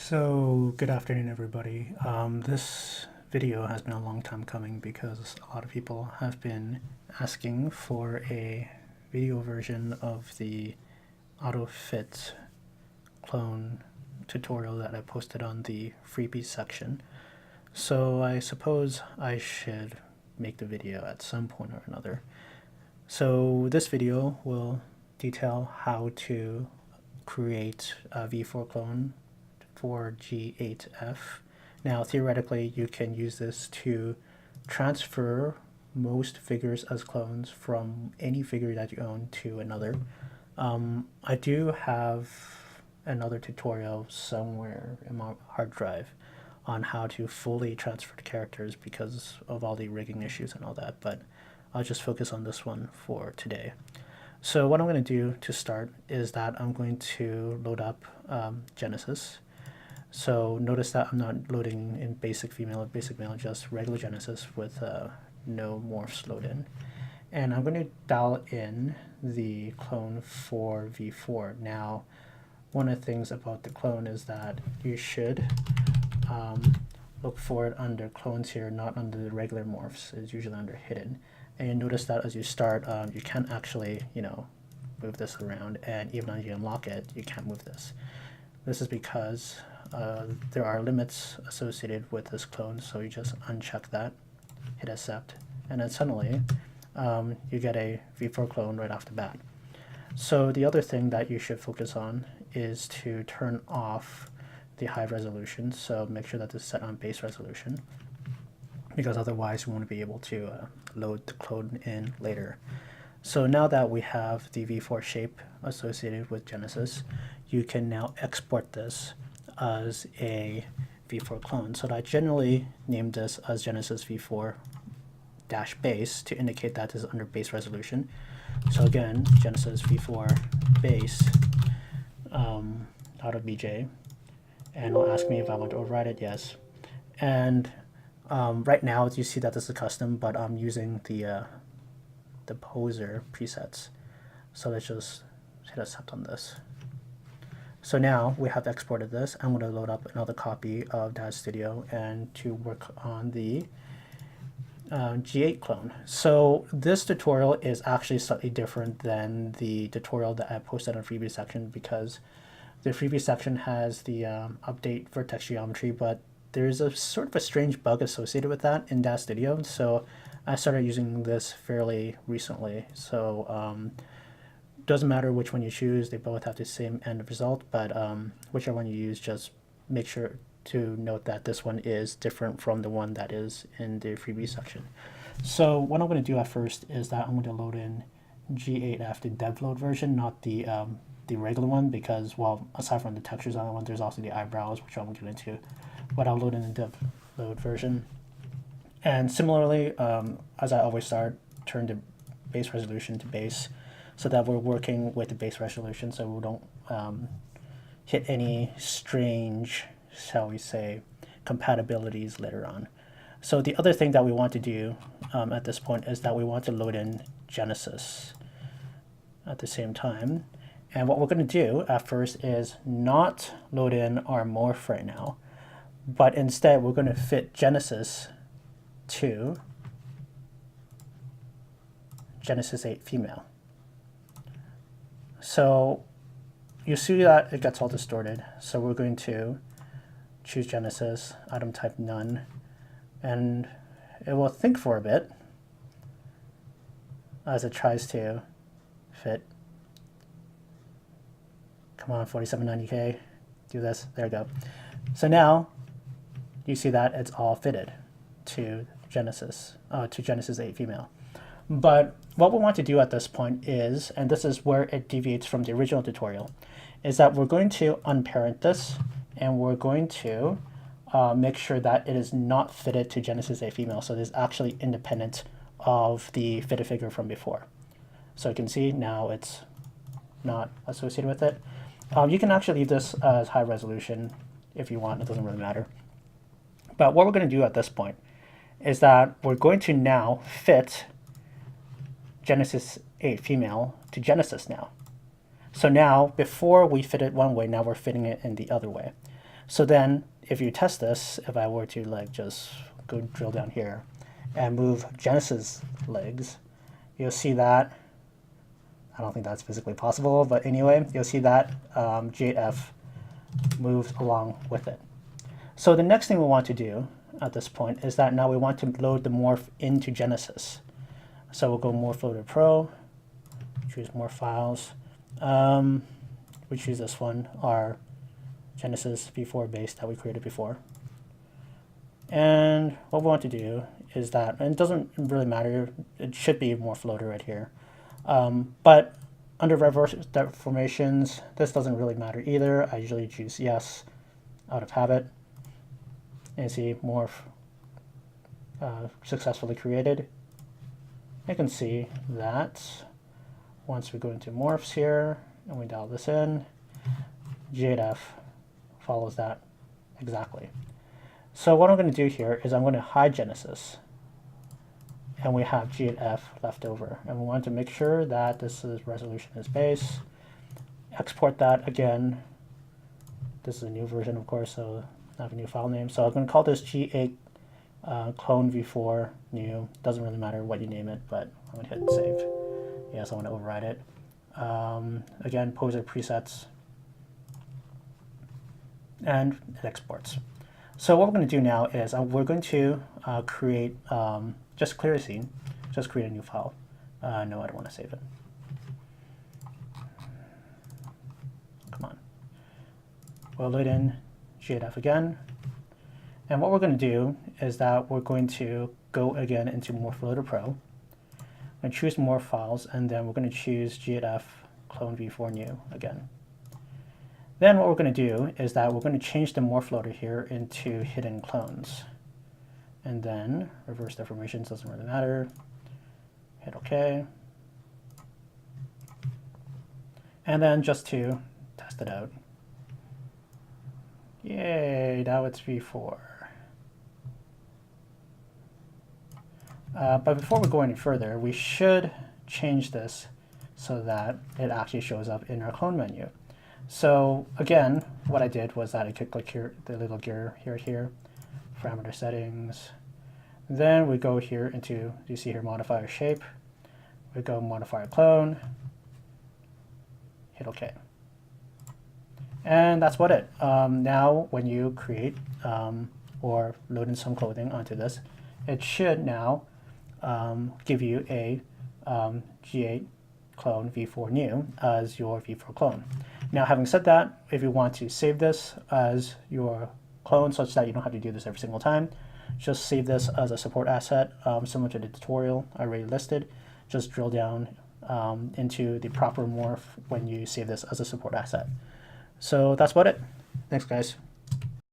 So, good afternoon, everybody. This video has been a long time coming because a lot of people have been asking for a video version of the AutoFit clone tutorial that I posted on the freebies section. So I suppose I should make the video at some point or another. So this video will detail how to create a V4 clone for G8F. Now, theoretically, you can use this to transfer most figures as clones from any figure that you own to another. I do have another tutorial somewhere in my hard drive on how to fully transfer the characters because of all the rigging issues and all that, but I'll just focus on this one for today. So what I'm going to do to start is that I'm going to load up Genesis. So notice that I'm not loading in basic female or basic male, just regular Genesis with no morphs loaded in. And I'm going to dial in the clone for V4. Now, one of the things about the clone is that you should look for it under clones here, not under the regular morphs. It's usually under hidden. And you notice that as you start, you can't actually, move this around, and even as you unlock it, you can't move this. This is because there are limits associated with this clone, so you just uncheck that, hit accept, and then suddenly you get a V4 clone right off the bat. So the other thing that you should focus on is to turn off the high resolution, so make sure that this is set on base resolution, because otherwise you won't be able to load the clone in later. So now that we have the V4 shape associated with Genesis, you can now export this as a V4 clone. So I generally named this as Genesis V4 dash base to indicate that this is under base resolution. So again, Genesis V4 base out of BJ, and it'll ask me if I want to override it. Yes. And right now you see that this is custom, but I'm using the poser presets. So let's just hit accept on this. So now we have exported this. I'm going to load up another copy of Daz Studio and to work on the G8 clone. So this tutorial is actually slightly different than the tutorial that I posted on the freebie section, because the freebie section has the update vertex geometry, but there's a sort of a strange bug associated with that in Daz Studio. So I started using this fairly recently. So doesn't matter which one you choose, they both have the same end result, but whichever one you use, just make sure to note that this one is different from the one that is in the freebie section. So what I'm going to do at first is that I'm going to load in G8F, the dev load version, not the regular one, because, well, aside from the textures on that one, there's also the eyebrows, which I won't get into, but I'll load in the dev load version. And similarly, as I always start, turn the base resolution to base, so that we're working with the base resolution, so we don't hit any strange, shall we say, compatibilities later on. So the other thing that we want to do at this point is that we want to load in Genesis at the same time. And what we're going to do at first is not load in our morph right now, but instead we're going to fit Genesis to Genesis 8 female. So you see that it gets all distorted. So we're going to choose Genesis, item type none, and it will think for a bit as it tries to fit. Come on, 4790K, do this, there we go. So now you see that it's all fitted to Genesis 8 female. But what we want to do at this point is, and this is where it deviates from the original tutorial, is that we're going to unparent this, and we're going to make sure that it is not fitted to Genesis 8 female, so it is actually independent of the fitted figure from before. So you can see now it's not associated with it. You can actually leave this as high resolution if you want, it doesn't really matter. But what we're going to do at this point is that we're going to now fit Genesis 8 female to Genesis now. So now, before we fit it one way, now we're fitting it in the other way. So then if you test this, if I were to like just go drill down here and move Genesis legs, you'll see that, I don't think that's physically possible, but anyway, you'll see that G8F moves along with it. So the next thing we want to do at this point is that now we want to load the morph into Genesis. So we'll go Morph Loader Pro, choose more files. We choose this one, our Genesis v4 base that we created before. And what we want to do is that, and it doesn't really matter, it should be Morph Loader right here. But under reverse deformations, this doesn't really matter either. I usually choose yes out of habit. And see morph successfully created. You can see that once we go into morphs here and we dial this in, G8F follows that exactly. So what I'm going to do here is I'm going to hide Genesis, and we have G8F left over, and we want to make sure that this is resolution is base. Export that again. This is a new version, of course, so I have a new file name. So I'm going to call this G8 clone v4 new. Doesn't really matter what you name it, but I'm going to hit save. Yes, I want to override it. Again, poser presets, and it exports. So what we're going to do now is we're going to create, just clear a scene, just create a new file. No, I don't want to save it. Come on. We'll load in G8F again. And what we're going to do is that we're going to go again into Morph Loader Pro and choose more files, and then we're going to choose G8F clone v4 new again. Then what we're going to do is that we're going to change the morph loader here into hidden clones. And then reverse deformations, doesn't really matter. Hit OK. And then just to test it out. Yay, now it's v4. But before we go any further, we should change this so that it actually shows up in our clone menu. So again, what I did was that I could click here, the little gear here, parameter settings. Then we go here into, you see here, modifier shape. We go modifier clone, hit OK. And that's what it. Now when you create or load in some clothing onto this, it should now give you a G8 clone v4 new as your v4 clone. Now, having said that, if you want to save this as your clone such that you don't have to do this every single time, just save this as a support asset, similar to the tutorial I already listed. Just drill down into the proper morph when you save this as a support asset. So that's about it. Thanks, guys.